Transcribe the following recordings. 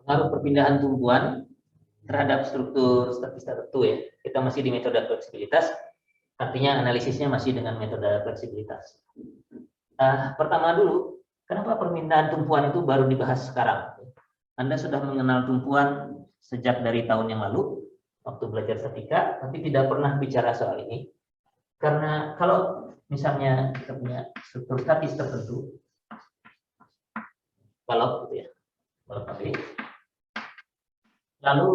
pengaruh perpindahan tumpuan terhadap struktur statistik tertentu ya. Kita masih di metode fleksibilitas, artinya analisisnya masih dengan metode fleksibilitas. Pertama dulu, kenapa permintaan tumpuan itu baru dibahas sekarang? Anda sudah mengenal tumpuan sejak dari tahun yang lalu, waktu belajar statika, tapi tidak pernah bicara soal ini. Karena kalau misalnya kita punya struktur statis tertentu, balok gitu ya, balok AB, lalu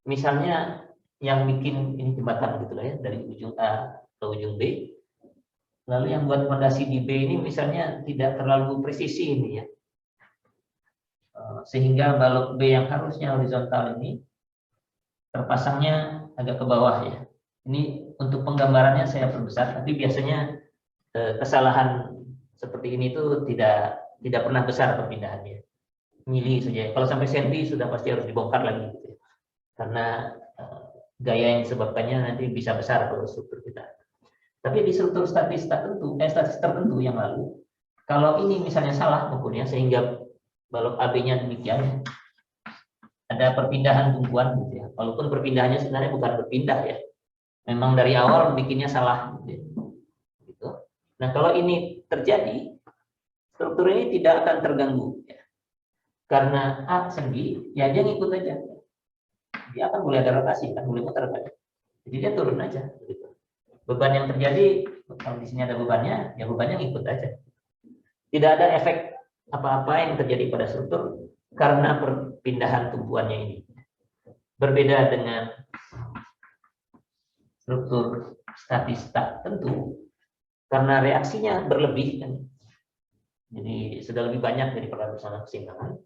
misalnya yang bikin ini jembatan gitu lah ya, dari ujung A ke ujung B, lalu yang buat fondasi di B ini misalnya tidak terlalu presisi ini ya, sehingga balok B yang harusnya horizontal ini terpasangnya agak ke bawah ya. Ini untuk penggambarannya saya perbesar, tapi biasanya kesalahan seperti ini tuh tidak pernah besar perpindahannya, mili saja. Kalau sampai senti sudah pasti harus dibongkar lagi gitu ya. Karena gaya yang disebabkannya nanti bisa besar kalau struktur kita. Tapi di struktur statis tertentu yang lalu, kalau ini misalnya salah ukurnya sehingga balok AB-nya demikian, ada perpindahan tumpuan gitu ya. Walaupun perpindahannya sebenarnya bukan berpindah ya, memang dari awal bikinnya salah gitu ya. Gitu. Nah kalau ini terjadi, struktur ini tidak akan terganggu ya. Karena A sendiri, ya dia ngikut aja. Dia akan boleh ada rotasi, kan boleh muter kan. Jadi dia turun aja. Gitu. Beban yang terjadi, kalau di sini ada bebannya, ya bebannya ngikut aja. Tidak ada efek apa-apa yang terjadi pada struktur karena perpindahan tumpuannya ini. Berbeda dengan struktur statis tak tentu, karena reaksinya berlebih kan. Jadi sudah lebih banyak daripada bersama keseimbangan.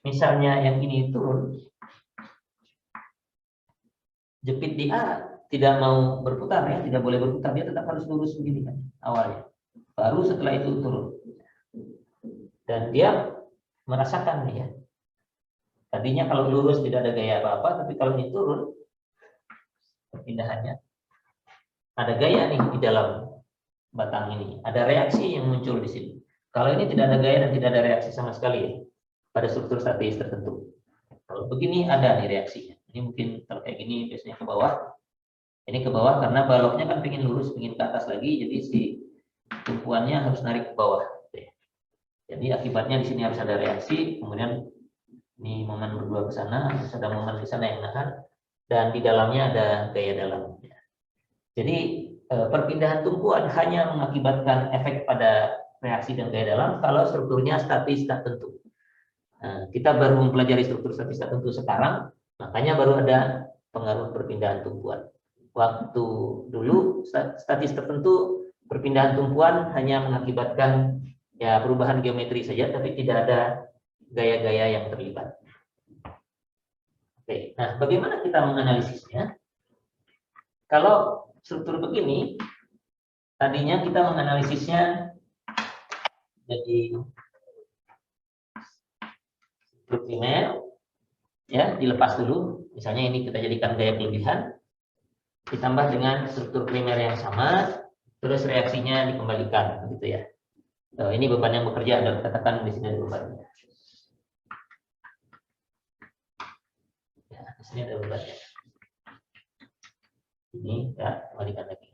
Misalnya yang ini turun, jepit di A tidak mau berputar ya, tidak boleh berputar, dia tetap harus lurus begini kan awalnya. Baru setelah itu turun. Dan dia merasakan nih ya. Tadinya kalau lurus tidak ada gaya apa-apa, tapi kalau ini turun perpindahannya, ada gaya nih di dalam batang ini, ada reaksi yang muncul di sini. Kalau ini tidak ada gaya dan tidak ada reaksi sama sekali ya, pada struktur statis tertentu. Kalau begini ada nih reaksinya. Ini mungkin kalau kayak gini biasanya ke bawah. Ini ke bawah karena baloknya kan pengen lurus, pengen ke atas lagi, jadi si tumpuannya harus narik ke bawah. Jadi akibatnya di sini harus ada reaksi, kemudian ini momen berdua ke sana, harus ada momen di sana yang nahan, dan di dalamnya ada gaya dalam. Jadi perpindahan tumpuan hanya mengakibatkan efek pada reaksi dan gaya dalam kalau strukturnya statis tak tentu. Nah, kita baru mempelajari struktur statis tak tentu sekarang, makanya baru ada pengaruh perpindahan tumpuan. Waktu dulu statis tertentu perpindahan tumpuan hanya mengakibatkan ya perubahan geometri saja, tapi tidak ada gaya-gaya yang terlibat. Oke, nah bagaimana kita menganalisisnya? Kalau struktur begini, tadinya kita menganalisisnya jadi struktur primer, ya dilepas dulu. Misalnya ini kita jadikan gaya kelebihan, ditambah dengan struktur primer yang sama, terus reaksinya dikembalikan, gitu ya. Ini beban yang bekerja, ada katakan di sini ada bebannya. Ya, di sini ada bebannya. Ini ya kembalikan lagi.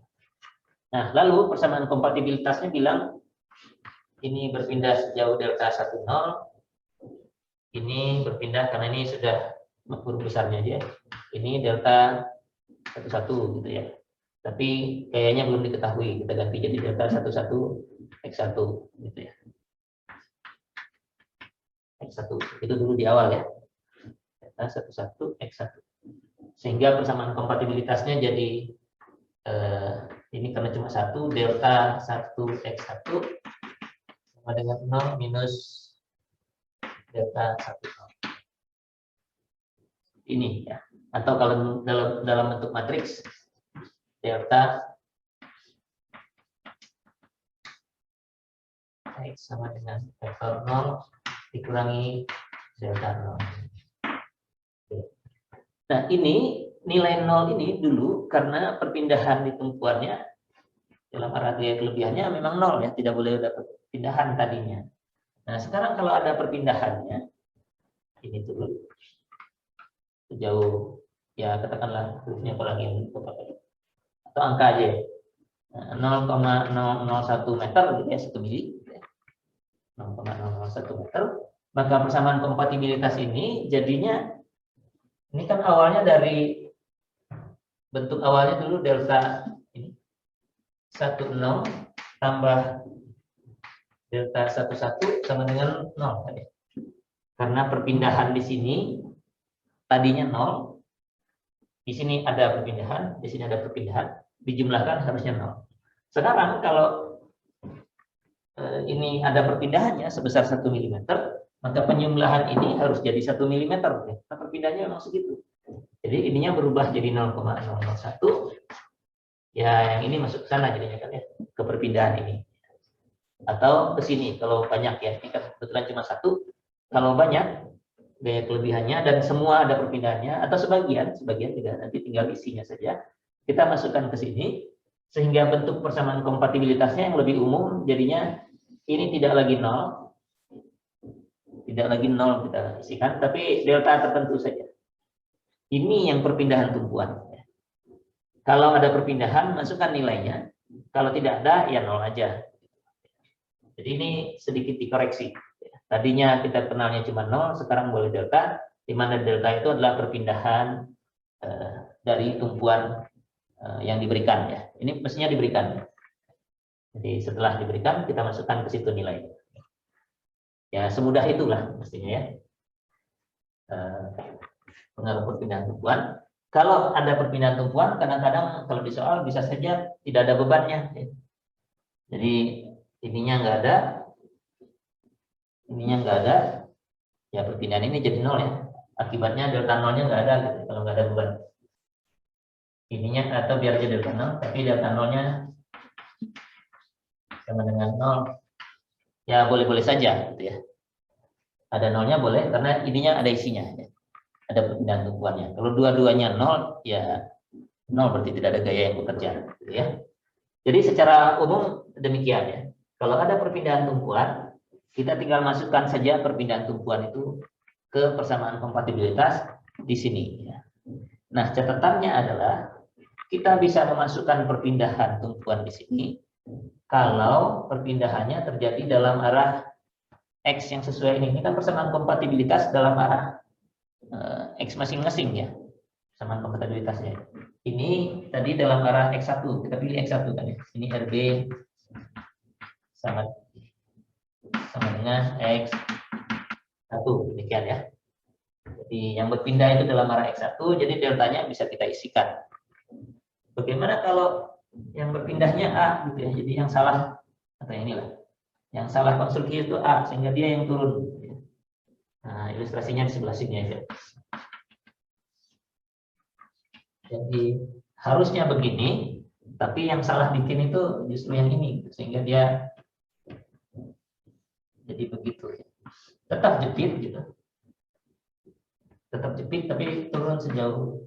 Nah, lalu persamaan kompatibilitasnya bilang ini berpindah sejauh delta 10, ini berpindah karena ini sudah huruf besarnya aja. Ini delta 11 gitu ya. Tapi kayaknya belum diketahui, kita ganti jadi delta 11 X1 gitu ya. X1 itu dulu di awal ya. Delta 11 X1. Sehingga persamaan kompatibilitasnya jadi ini karena cuma 1, delta 1 X1 sama dengan 0 minus delta 1. Ini ya. Atau kalau dalam bentuk matriks delta X sama dengan vektor 0 dikurangi delta 0. Nah ini nilai 0 ini dulu karena perpindahan di tumpuannya dalam arah gaya kelebihannya memang 0 ya, tidak boleh ada perpindahan tadinya. Nah sekarang kalau ada perpindahannya, ini turun sejauh ya katakanlah hurufnya kurang yang atau angka aja ya. 0,001 meter gitu ya, 1 mili 0,001 meter, maka persamaan kompatibilitas ini jadinya ini kan awalnya dari bentuk awalnya dulu delta ini 10 tambah delta 11 sama dengan 0 tadi. Karena perpindahan di sini tadinya 0, di sini ada perpindahan, di sini ada perpindahan, dijumlahkan harusnya 0. Sekarang kalau ini ada perpindahannya sebesar 1 mm, maka penjumlahan ini harus jadi 1 mm. Nah, perpindahannya memang segitu. Jadi ininya berubah jadi 0,001. Ya, yang ini masuk ke sana jadinya kan ya, ke perpindahan ini. Atau ke sini kalau banyak ya. Ini kan kebetulan cuma 1. Kalau banyak gaya kelebihannya dan semua ada perpindahannya atau sebagian juga nanti tinggal isinya saja. Kita masukkan ke sini sehingga bentuk persamaan kompatibilitasnya yang lebih umum jadinya ini tidak lagi 0. Tidak lagi 0 kita isikan, tapi delta tertentu saja. Ini yang perpindahan tumpuan. Kalau ada perpindahan, masukkan nilainya. Kalau tidak ada, ya 0 aja. Jadi ini sedikit dikoreksi. Tadinya kita kenalnya cuma 0, sekarang boleh delta, di mana delta itu adalah perpindahan dari tumpuan yang diberikan ya. Ini mestinya diberikan. Jadi setelah diberikan, kita masukkan ke situ nilai. Ya semudah itulah mestinya ya. Pengaruh perpindahan tumpuan. Kalau ada perpindahan tumpuan, kadang-kadang kalau di soal bisa saja tidak ada bebannya. Jadi ininya nggak ada, ya perpindahan ini jadi 0 ya. Akibatnya delta 0-nya nggak ada gitu, kalau nggak ada beban. Ininya atau biar aja delta 0, tapi delta 0-nya sama dengan 0. Ya boleh-boleh saja gitu ya. Ada 0-nya boleh karena ininya ada isinya ya. Ada perpindahan tumpuannya. Kalau dua-duanya 0, ya 0 berarti tidak ada gaya yang bekerja gitu ya. Jadi secara umum demikian ya. Kalau ada perpindahan tumpuan, kita tinggal masukkan saja perpindahan tumpuan itu ke persamaan kompatibilitas di sini. Ya. Nah, catatannya adalah kita bisa memasukkan perpindahan tumpuan di sini kalau perpindahannya terjadi dalam arah X yang sesuai ini. Ini kan persamaan kompatibilitas dalam arah X masing-masing ya. Persamaan kompatibilitasnya. Ini tadi dalam arah X1. Kita pilih X1 kan ya. Ini RB sama dengan X1. Demikian ya. Jadi yang berpindah itu dalam arah X1, jadi deltanya bisa kita isikan. Bagaimana kalau yang berpindahnya A gitu ya, jadi yang salah atau inilah, yang salah konstruksi itu A sehingga dia yang turun. Nah ilustrasinya di sebelah sini aja. Jadi harusnya begini, tapi yang salah bikin itu justru yang ini, sehingga dia jadi begitu. Tetap jepit gitu. Tetap jepit tapi turun sejauh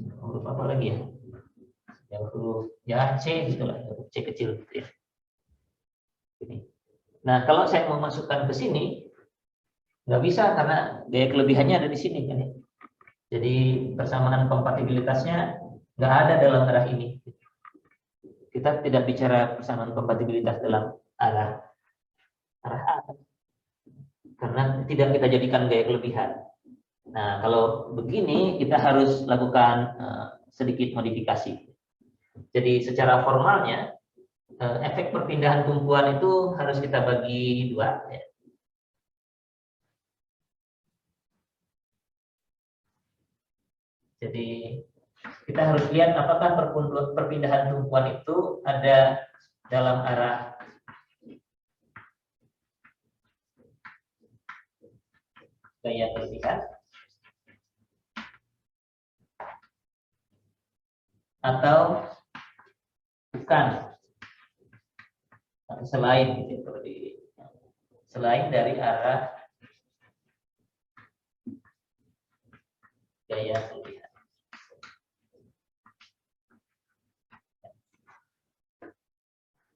huruf apa lagi ya? Sejauh huruf ya C gitulah, huruf C kecil gitu ya. Ini. Nah, kalau saya mau masukkan ke sini nggak bisa karena gaya kelebihannya ada di sini kan ya. Jadi persamaan kompatibilitasnya nggak ada dalam arah ini. Kita tidak bicara persamaan kompatibilitas dalam arah A. Karena tidak kita jadikan gaya kelebihan. Nah, kalau begini kita harus lakukan sedikit modifikasi. Jadi secara formalnya efek perpindahan tumpuan itu harus kita bagi dua. Ya. Jadi kita harus lihat apakah perpindahan tumpuan itu ada dalam arah gaya kelebihan atau bukan, selain dari arah gaya kelebihan.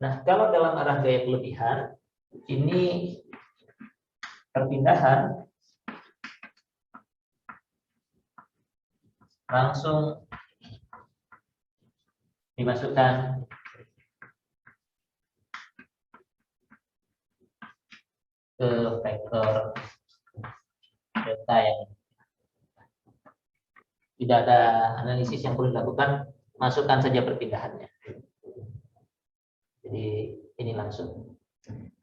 Nah, kalau dalam arah gaya kelebihan ini perpindahan langsung dimasukkan ke vektor delta yang tidak ada analisis yang perlu dilakukan, masukkan saja perpindahannya. Jadi ini langsung.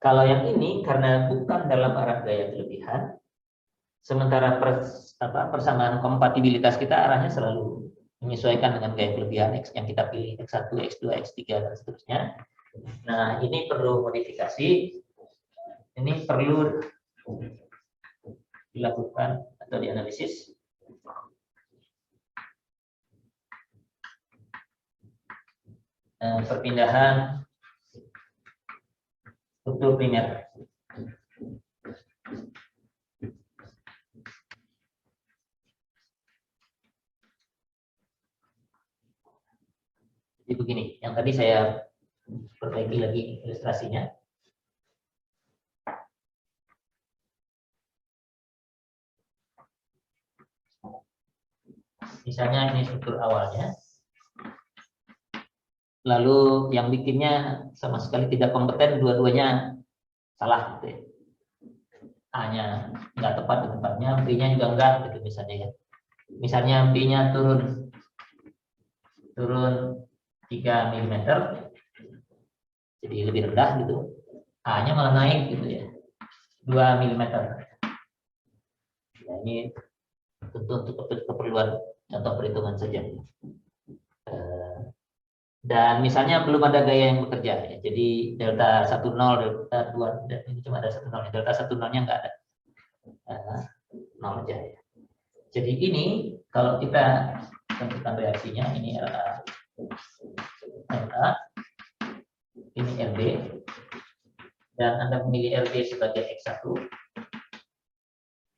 Kalau yang ini karena bukan dalam arah gaya kelebihan, sementara persamaan kompatibilitas kita arahnya selalu menyesuaikan dengan gaya kelebihan X yang kita pilih, X1, X2, X3, dan seterusnya. Nah, ini perlu modifikasi, ini perlu dilakukan atau dianalisis. Perpindahan struktur primer. Jadi begini, yang tadi saya perbaiki lagi ilustrasinya. Misalnya ini struktur awalnya. Lalu yang bikinnya sama sekali tidak kompeten, dua-duanya salah gitu ya. A-nya nggak tepat di tempatnya, B-nya juga enggak gitu misalnya ya. Misalnya B-nya turun 3 mm, jadi lebih rendah gitu. A-nya malah naik gitu ya, 2 mm. Nah, ini tentu untuk keperluan contoh perhitungan saja. Dan misalnya belum ada gaya yang bekerja ya. Jadi delta 10, delta 2, ini cuma ada 10, delta 10-nya enggak ada. 0 aja ya. Jadi ini kalau kita tentukan reaksinya, ini RA, ini RB, dan Anda memilih RB sebagai X1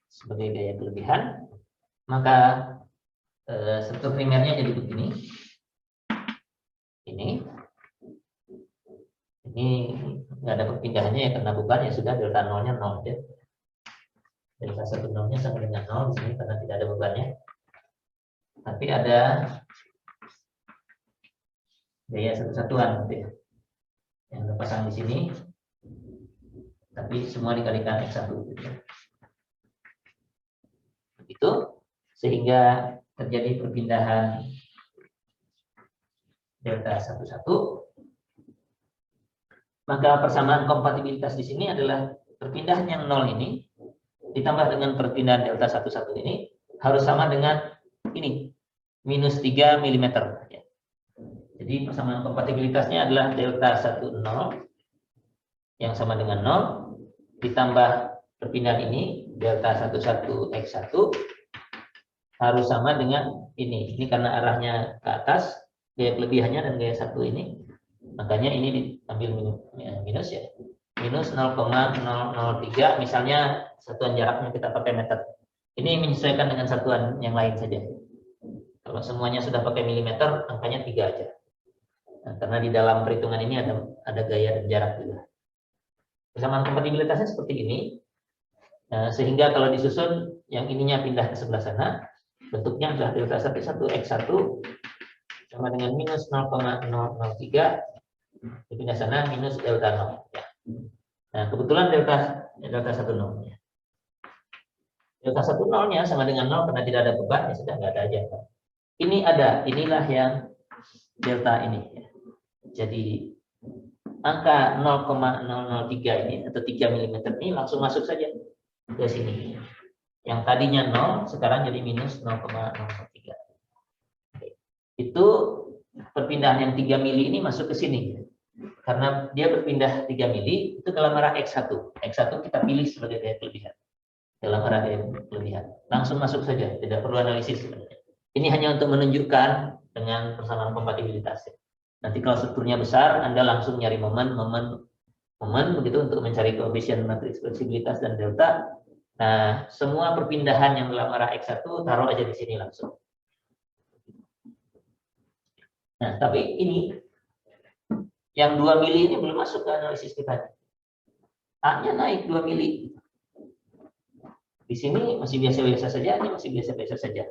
sebagai gaya kelebihan, maka struktur primernya jadi begini. Ini nggak ada perpindahannya ya, karena bukan ya sudah delta 0-nya 0 ya. Delta 10-nya sama dengan 0 di sini karena tidak ada bebannya. Tapi ada gaya satu-satuan gitu ya, yang terpasang di sini, tapi semua dikalikan X1 gitu ya. Begitu sehingga terjadi perpindahan delta 11. Maka persamaan kompatibilitas di sini adalah perpindahan yang 0 ini ditambah dengan perpindahan delta 11 ini harus sama dengan ini, minus 3 mm. Ya. Jadi persamaan kompatibilitasnya adalah delta 10 yang sama dengan 0 ditambah perpindahan ini delta 11 X1 harus sama dengan ini. Ini karena arahnya ke atas, gaya kelebihannya dan gaya 1 ini. Makanya ini diambil minus ya. Minus 0,003, misalnya satuan jaraknya kita pakai meter. Ini menyesuaikan dengan satuan yang lain saja. Kalau semuanya sudah pakai milimeter, angkanya 3 aja. Nah, karena di dalam perhitungan ini ada gaya dan jarak juga. Persamaan kompatibilitasnya seperti ini. Nah, sehingga kalau disusun, yang ininya pindah ke sebelah sana, bentuknya adalah delta 11 X1 sama dengan minus 0,003, di pindah sana minus delta 0. Ya. Nah, kebetulan delta 10 ya. Delta 10-nya sama dengan 0 karena tidak ada beban, ya sudah nggak ada aja. Ini ada, inilah yang delta ini. Ya. Jadi angka 0,003 ini atau 3 mm ini langsung masuk saja ke sini. Yang tadinya 0 sekarang jadi minus 0,003. Itu perpindahan yang 3 mili ini masuk ke sini. Karena dia berpindah 3 mili itu dalam arah X1. X1 kita pilih sebagai gaya kelebihan. Dalam arah gaya kelebihan. Langsung masuk saja, tidak perlu analisis sebenarnya. Ini hanya untuk menunjukkan dengan persamaan kompatibilitas. Nanti kalau strukturnya besar, Anda langsung nyari momen begitu untuk mencari koefisien matriks fleksibilitas dan delta. Nah, semua perpindahan yang dalam arah X1 taruh aja di sini langsung. Nah, tapi ini yang 2 mili ini belum masuk ke analisis kita. A-nya naik 2 mili. Di sini masih biasa-biasa saja, ini masih biasa-biasa saja.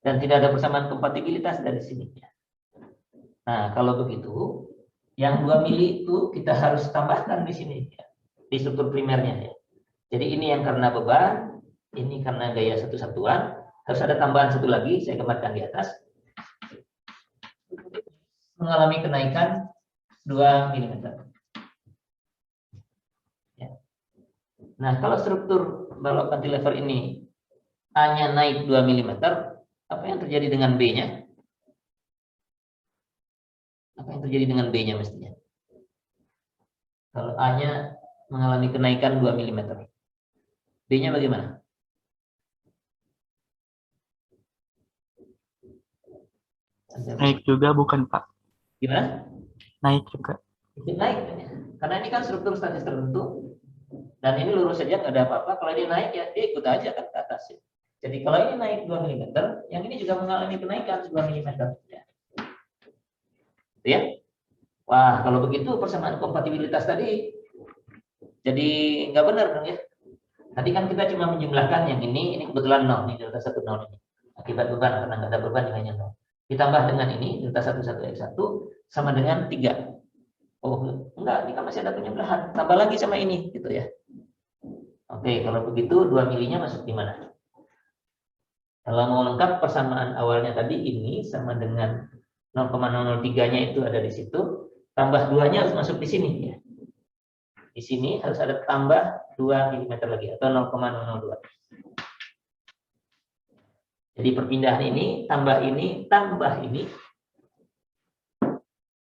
Dan tidak ada persamaan kompatibilitas dari sini. Nah, kalau begitu, yang 2 mili itu kita harus tambahkan di sini, ya, di struktur primernya. Ya. Jadi ini yang karena beban, ini karena gaya satu satuan, harus ada tambahan satu lagi, saya gambarkan di atas. Mengalami kenaikan 2 mm. Ya. Nah, kalau struktur balok cantilever ini A-nya naik 2 mm, apa yang terjadi dengan B-nya? Apa yang terjadi dengan B-nya mestinya? Kalau A-nya mengalami kenaikan 2 mm. B-nya bagaimana? Naik juga bukan Pak? Gimana? Naik juga. Itu naik. Karena ini kan struktur statis tertentu. Dan ini lurus saja, nggak ada apa-apa. Kalau ini naik, ya dia ikut aja kan ke atas. Ya. Jadi kalau ini naik 2 mm, yang ini juga mengalami kenaikan 2 mm. Ya. Ya. Wah, kalau begitu persamaan kompatibilitas tadi jadi nggak benar dong ya. Tadi kan kita cuma menjumlahkan yang ini kebetulan 0, ini delta 1 0 ini. Akibat beban, karena nggak ada beban nilainya 0. Ditambah dengan ini, delta 1 1 X1 sama dengan 3. Oh, enggak, ini kan masih ada penjumlahan. Tambah lagi sama ini, gitu ya. Oke, kalau begitu 2 milinya masuk di mana? Kalau mau lengkap persamaan awalnya tadi ini sama dengan 0,003-nya itu ada di situ, tambah 2-nya harus masuk di sini ya. Di sini harus ada tambah 2 mm lagi atau 0,002. Jadi perpindahan ini tambah ini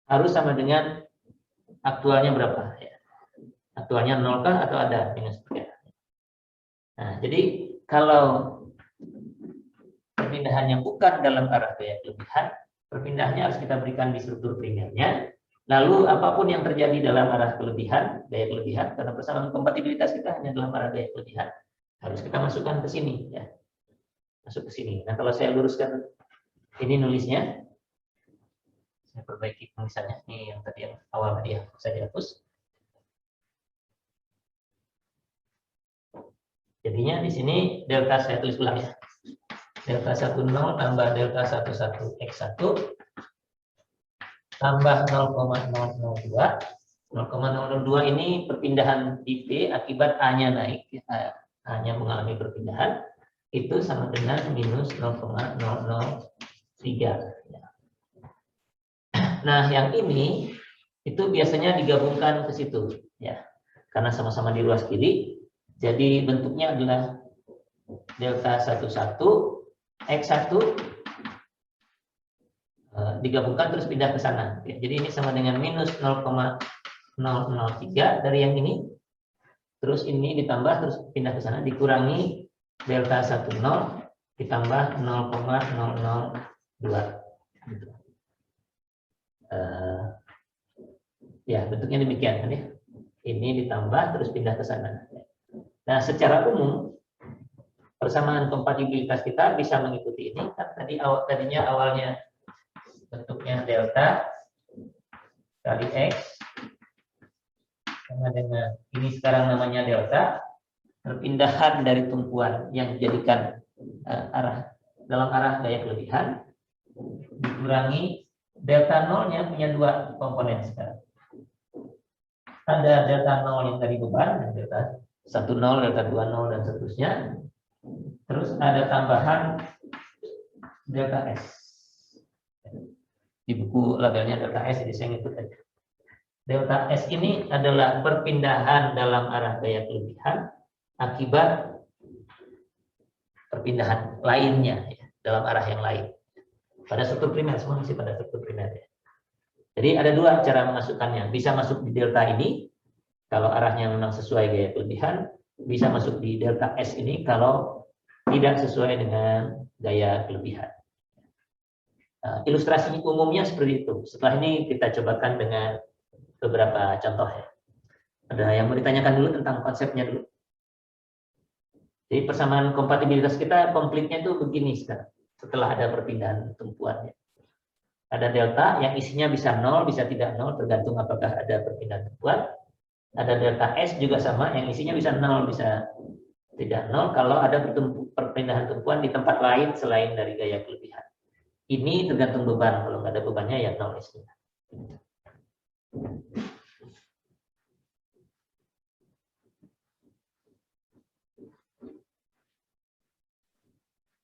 harus sama dengan aktualnya berapa ya? Aktualnya 0 kah atau ada minus 3? Nah, jadi kalau perpindahannya bukan dalam arah gaya kelebihan, perpindahannya harus kita berikan di struktur primernya. Lalu apapun yang terjadi dalam arah kelebihan, gaya kelebihan, karena persamaan kompatibilitas kita hanya dalam arah gaya kelebihan, harus kita masukkan ke sini ya. Masuk ke sini. Nah, kalau saya luruskan ini nulisnya, saya perbaiki tulisannya. Ini yang tadi yang awal tadi ya, saya dihapus. Jadinya di sini delta saya tulis ulang ya. Delta 10 tambah delta 11 X1 tambah 0,002. 0,002 ini perpindahan di B akibat A-nya naik. A-nya mengalami perpindahan. Itu sama dengan minus 0,003. Nah, yang ini itu biasanya digabungkan ke situ ya. Karena sama-sama di ruas kiri, jadi bentuknya adalah delta 11 X1 digabungkan terus pindah ke sana. Ya, jadi ini sama dengan minus 0,003 dari yang ini. Terus ini ditambah terus pindah ke sana dikurangi delta 10 ditambah 0,002. Ya, bentuknya demikian kan ya. Ini ditambah terus pindah ke sana. Nah, secara umum persamaan kompatibilitas kita bisa mengikuti ini kan tadinya awalnya bentuknya delta kali X sama dengan ini sekarang namanya delta, perpindahan dari tumpuan yang dijadikan dalam arah gaya kelebihan dikurangi delta nolnya punya dua komponen sekarang. Ada delta nol yang dari beban, dan delta 10, delta 20 dan seterusnya. Terus ada tambahan delta S. Di buku labelnya delta S, jadi saya ngikut aja. Delta S ini adalah perpindahan dalam arah gaya kelebihan akibat perpindahan lainnya ya, dalam arah yang lain. Pada struktur primer, semua masih pada struktur primer ya. Jadi ada dua cara memasukkannya. Bisa masuk di delta ini kalau arahnya memang sesuai gaya kelebihan, bisa masuk di delta S ini kalau tidak sesuai dengan gaya kelebihan. Ilustrasi umumnya seperti itu. Setelah ini kita cobakan dengan beberapa contoh ya. Ada yang mau ditanyakan dulu tentang konsepnya dulu. Jadi persamaan kompatibilitas kita komplitnya itu begini sekarang. Setelah ada perpindahan tumpuannya. Ada delta yang isinya bisa 0, bisa tidak 0, tergantung apakah ada perpindahan tumpuan. Ada delta S juga sama, yang isinya bisa 0, bisa tidak 0 kalau ada perpindahan tumpuan di tempat lain selain dari gaya kelebihan. Ini tergantung beban, kalau nggak ada bebannya ya 0 isinya.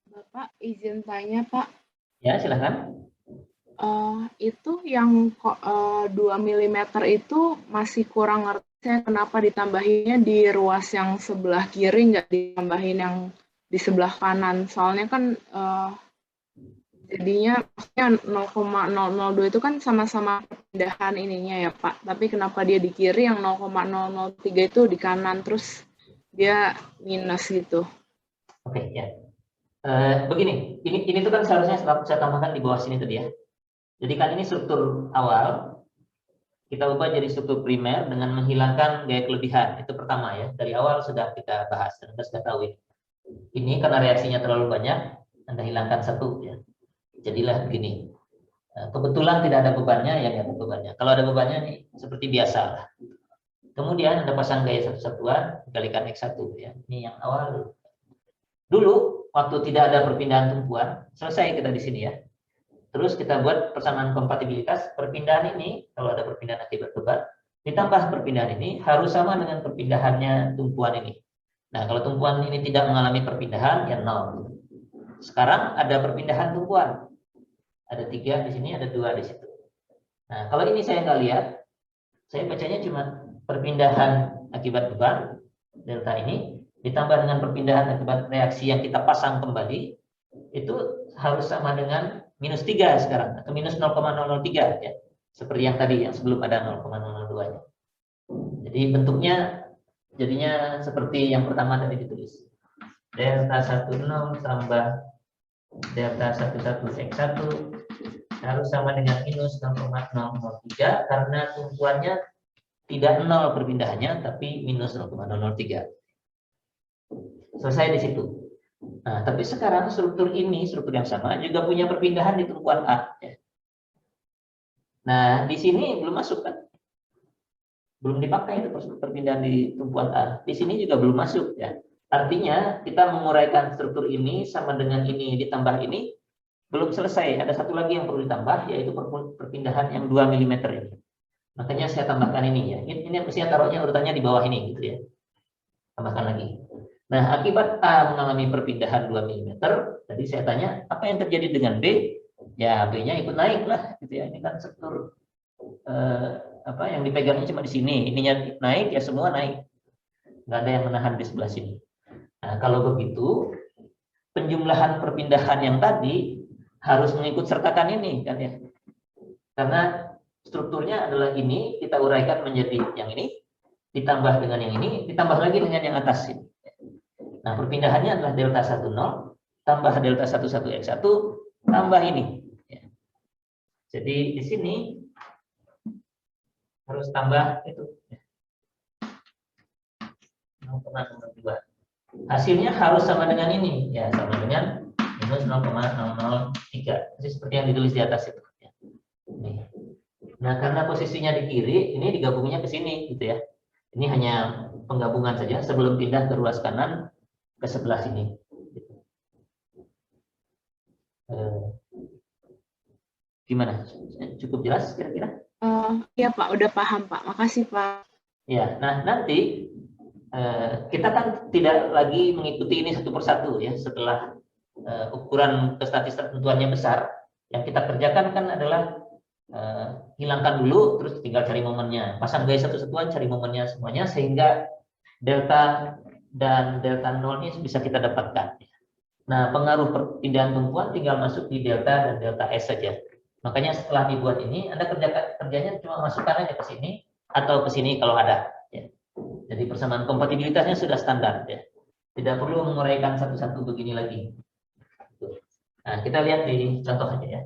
Bapak izin tanya Pak, Ya silahkan. itu yang 2 mm itu masih kurang ngerti saya kenapa ditambahinnya di ruas yang sebelah kiri, nggak ditambahin yang di sebelah kanan. Soalnya kan jadinya maksudnya 0,002 itu kan sama-sama perpindahan ininya ya Pak. Tapi kenapa dia di kiri, yang 0,003 itu di kanan, terus dia minus gitu. Oke, ya. Begini, ini tuh kan seharusnya saya tambahkan di bawah sini tadi ya. Jadi kan ini struktur awal, kita ubah jadi struktur primer dengan menghilangkan gaya kelebihan. Itu pertama ya, dari awal sudah kita bahas, dan kita sudah tahu ini. Ini karena reaksinya terlalu banyak, Anda hilangkan satu ya. Jadilah begini. Kebetulan tidak ada bebannya, ya nggak ada bebannya. Kalau ada bebannya nih, seperti biasa lah. Kemudian Anda pasang gaya satu-satuan, dikalikan X1 ya. Ini yang awal. Dulu, waktu tidak ada perpindahan tumpuan, selesai kita di sini ya. Terus kita buat persamaan kompatibilitas. Perpindahan ini, kalau ada perpindahan akibat beban, ditambah perpindahan ini harus sama dengan perpindahannya tumpuan ini. Nah, kalau tumpuan ini tidak mengalami perpindahan, ya 0. Sekarang ada perpindahan tumpuan. Ada 3 di sini, ada 2 di situ. Nah, kalau ini saya nggak lihat, saya bacanya cuma perpindahan akibat beban, delta ini, ditambah dengan perpindahan akibat reaksi yang kita pasang kembali, itu harus sama dengan minus 3 sekarang, atau minus 0,003 ya. Seperti yang tadi, yang sebelum ada 0,002-nya. Jadi bentuknya jadinya seperti yang pertama tadi ditulis. Delta 10 tambah delta 11X1 harus sama dengan minus 0,003 karena tumpuannya tidak 0 perpindahannya, tapi minus 0,003. Selesai di situ. Nah, tapi sekarang struktur ini, struktur yang sama, juga punya perpindahan di tumpuan A. Ya. Nah, di sini belum masuk kan? Belum dipakai itu perpindahan di tumpuan A. Di sini juga belum masuk ya. Artinya kita menguraikan struktur ini sama dengan ini ditambah ini belum selesai. Ada satu lagi yang perlu ditambah, yaitu perpindahan yang 2 mm ini. Makanya saya tambahkan ini ya. Ini mestinya taruhnya urutannya di bawah ini gitu ya. Tambahkan lagi. Nah, akibat A mengalami perpindahan 2 mm, tadi saya tanya, apa yang terjadi dengan B? Ya, B-nya ikut naik lah, gitu ya. Ini kan struktur yang dipegangnya cuma di sini, ininya naik, ya semua naik. Nggak ada yang menahan di sebelah sini. Nah, kalau begitu, penjumlahan perpindahan yang tadi harus mengikut sertakan ini, kan ya. Karena strukturnya adalah ini, kita uraikan menjadi yang ini, ditambah dengan yang ini, ditambah lagi dengan yang atas ini. Nah, perpindahannya adalah delta 10 tambah delta 11X1 tambah ini. Jadi di sini harus tambah itu 0,02. Hasilnya harus sama dengan ini, ya sama dengan minus 0,003. Seperti yang ditulis di atas itu. Nah, karena posisinya di kiri, ini digabungnya ke sini, gitu ya. Ini hanya penggabungan saja sebelum pindah ke ruas kanan ke sebelah sini. Gimana? Cukup jelas kira-kira? Iya Pak, udah paham Pak. Makasih Pak. Ya, nah nanti kita kan tidak lagi mengikuti ini satu persatu ya. Setelah ukuran statistik tentuannya besar, yang kita kerjakan kan adalah hilangkan dulu, terus tinggal cari momennya. Pasang gaya satu-satuan, cari momennya semuanya, sehingga delta dan delta 0 ini bisa kita dapatkan. Nah, pengaruh perpindahan tumpuan tinggal masuk di delta dan delta S saja. Makanya setelah dibuat ini, Anda kerjanya cuma masukkan aja ke sini atau ke sini kalau ada. Ya. Jadi persamaan kompatibilitasnya sudah standar. Ya. Tidak perlu menguraikan satu-satu begini lagi. Nah, kita lihat di contoh aja ya.